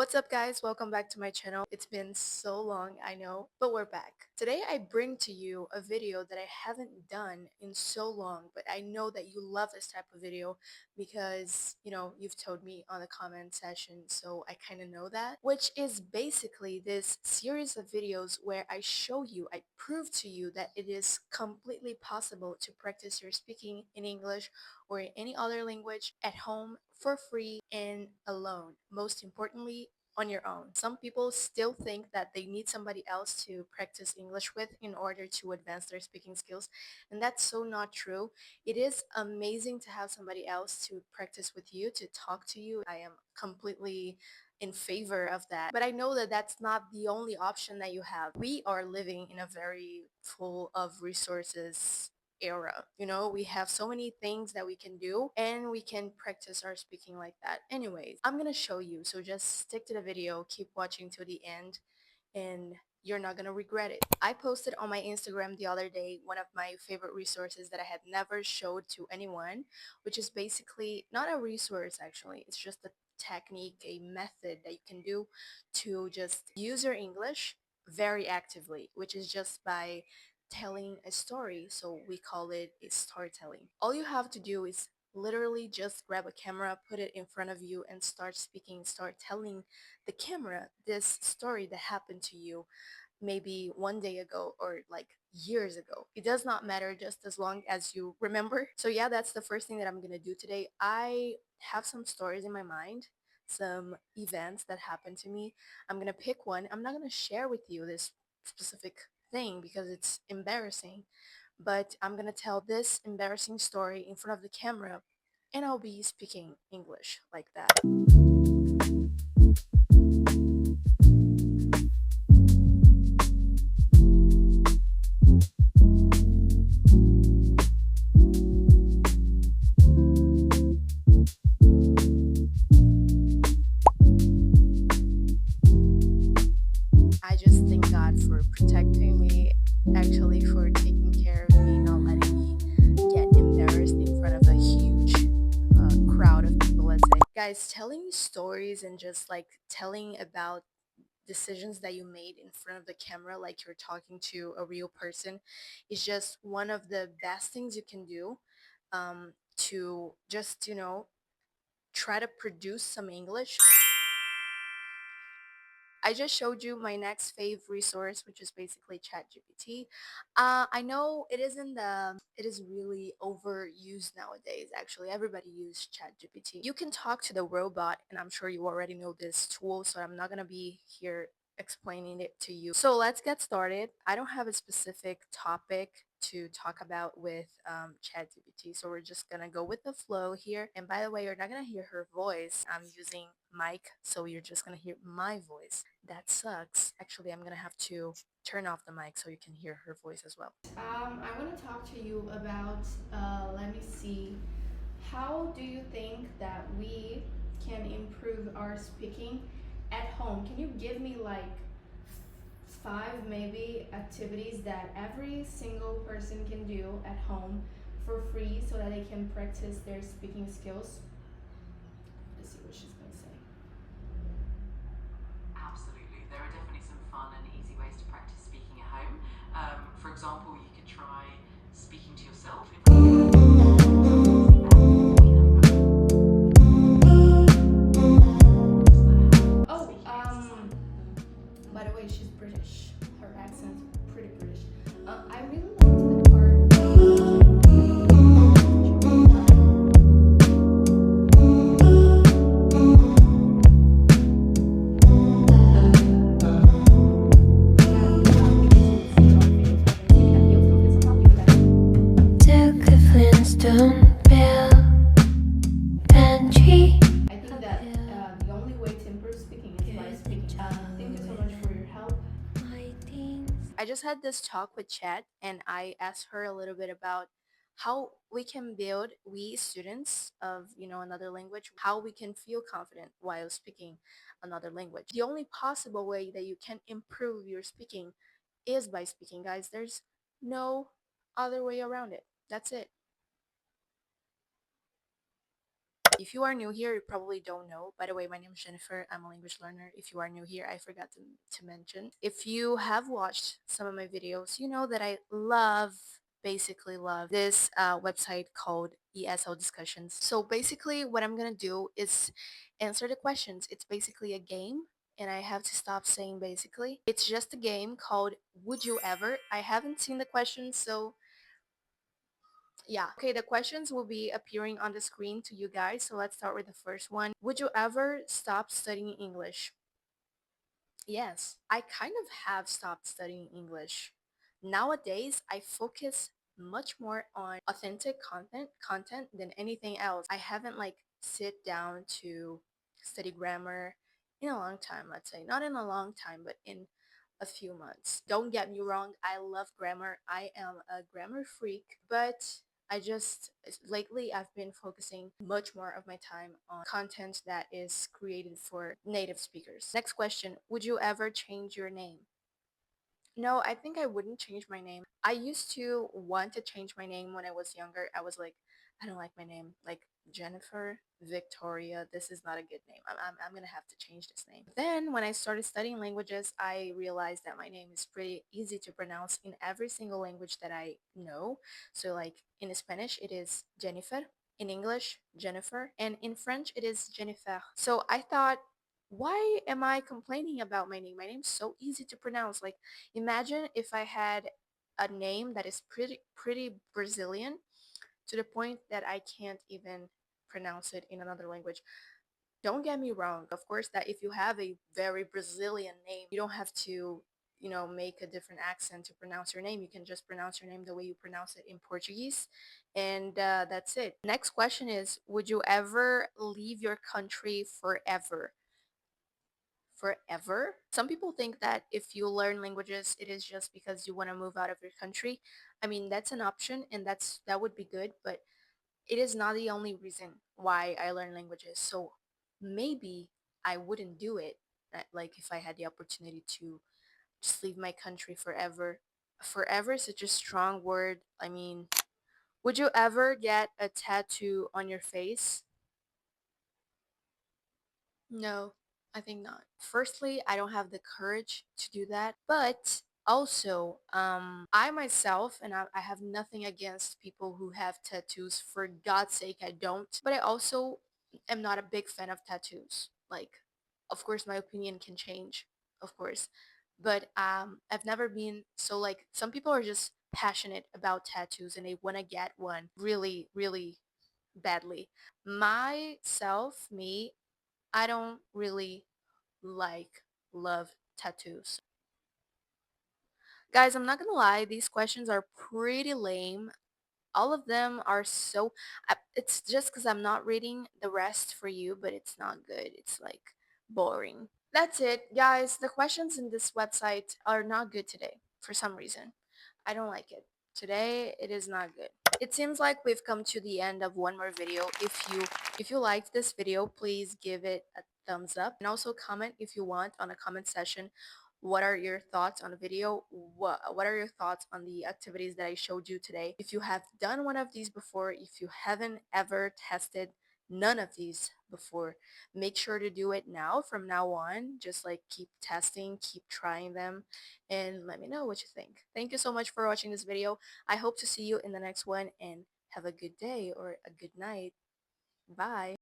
What's up guys, welcome back to my channel. It's been so long, I know, but we're back. Today I bring to you a video that I haven't done in so long, but I know that you love this type of video because, you've told me on the comment section, so I kind of know that, which is basically this series of videos where I show you, I prove to you that it is completely possible to practice your speaking in English or in any other language at home for free and alone. Most importantly, on your own. Some people still think that they need somebody else to practice English with in order to advance their speaking skills, and that's so not true. It is amazing to have somebody else to practice with you, to talk to you. I am completely in favor of that. But I know that that's not the only option that you have. We are living in a very full of resources era. We have so many things that we can do and we can practice our speaking like that. Anyways, I'm gonna show you, so just stick to the video, keep watching till the end, and you're not gonna regret it. I posted on my Instagram the other day one of my favorite resources that I had never showed to anyone, which is basically not a resource actually, it's just a technique, a method that you can do to just use your English very actively, which is just by telling a story. So we call it a storytelling. All you have to do is literally just grab a camera, put it in front of you, and start speaking, start telling the camera this story that happened to you maybe one day ago or like years ago. It does not matter, just as long as you remember. So yeah, that's the first thing that I'm gonna do today. I have some stories in my mind, some events that happened to me. I'm gonna pick one. I'm not gonna share with you this specific thing because it's embarrassing, but I'm gonna tell this embarrassing story in front of the camera, and I'll be speaking English like that. I just thank God for protecting me, actually for taking care of me, not letting me get embarrassed in front of a huge crowd of people, let's say. Guys, telling stories and just like telling about decisions that you made in front of the camera like you're talking to a real person is just one of the best things you can do, to just, try to produce some English. I just showed you my next fave resource, which is basically ChatGPT. I know it is really overused nowadays. Actually, everybody uses ChatGPT. You can talk to the robot, and I'm sure you already know this tool, so I'm not gonna be here explaining it to you. So let's get started. I don't have a specific topic to talk about with ChatGPT, so we're just gonna go with the flow here. And by the way, you're not gonna hear her voice. I'm using mic, so you're just gonna hear my voice. That sucks. Actually, I'm gonna have to turn off the mic so you can hear her voice as well. I want to talk to you about, let me see, how do you think that we can improve our speaking at home? Can you give me like five maybe activities that every single person can do at home for free so that they can practice their speaking skills? Let's see what she's gonna say. Absolutely. There are definitely some fun and easy ways to practice speaking at home. For example, you could try speaking to yourself in front of the Oh, by the way, she's British. Her accent's pretty British. I really liked the part. I think that the only way to improve speaking is by speaking. Thank you so much for your help. I just had this talk with Chat, and I asked her a little bit about how we can build, we students of another language, how we can feel confident while speaking another language. The only possible way that you can improve your speaking is by speaking, guys. There's no other way around it. That's it. if you are new here, you probably don't know. By the way, my name is Jennifer. I'm a language learner. If you are new here, I forgot to mention. If you have watched some of my videos, you know that I basically love this website called ESO discussions. So basically what I'm gonna do is answer the questions. It's basically a game, and I have to stop saying basically. It's just a game called Would You Ever. I haven't seen the questions, so yeah. Okay, the questions will be appearing on the screen to you guys. So let's start with the first one. Would you ever stop studying English? Yes, I kind of have stopped studying English. Nowadays, I focus much more on authentic content than anything else. I haven't like sit down to study grammar in a long time, let's say. Not in a long time, but in a few months. Don't get me wrong, I love grammar. I am a grammar freak, but I just lately I've been focusing much more of my time on content that is created for native speakers. Next question, would you ever change your name? No, I think I wouldn't change my name. I used to want to change my name when I was younger. I was like, I don't like my name. Like Jennifer, Victoria, this is not a good name. I'm gonna have to change this name. Then when I started studying languages, I realized that my name is pretty easy to pronounce in every single language that I know. So like in Spanish, it is Jennifer. In English, Jennifer. And in French, it is Jennifer. So I thought, why am I complaining about my name? My name's so easy to pronounce. Like, imagine if I had a name that is pretty Brazilian to the point that I can't even pronounce it in another language. Don't get me wrong. Of course, that if you have a very Brazilian name, you don't have to, make a different accent to pronounce your name. You can just pronounce your name the way you pronounce it in Portuguese, and that's it. Next question is, would you ever leave your country forever? Forever. Some people think that if you learn languages, it is just because you want to move out of your country. I mean, that's an option and that would be good, but it is not the only reason why I learn languages. So maybe I wouldn't do it, like if I had the opportunity to just leave my country forever. Forever is such a strong word. I mean, would you ever get a tattoo on your face? No, I think not. Firstly, I don't have the courage to do that, but also, I myself, and I have nothing against people who have tattoos. For God's sake, I don't. But I also am not a big fan of tattoos. Like, of course, my opinion can change, of course. But I've never been so like some people are just passionate about tattoos and they want to get one really, really badly. Me, I don't really love tattoos. Guys, I'm not gonna lie, these questions are pretty lame. All of them are so. It's just because I'm not reading the rest for you, but it's not good. It's like boring. That's it, guys. The questions in this website are not good today for some reason. I don't like it. Today, it is not good. It seems like we've come to the end of one more video. If you liked this video, please give it a thumbs up and also comment if you want on a comment section. What are your thoughts on the video? What are your thoughts on the activities that I showed you today? If you have done one of these before, if you haven't ever tested none of these before, make sure to do it now from now on. Just like keep testing, keep trying them, and let me know what you think. Thank you so much for watching this video. I hope to see you in the next one, and have a good day or a good night. Bye.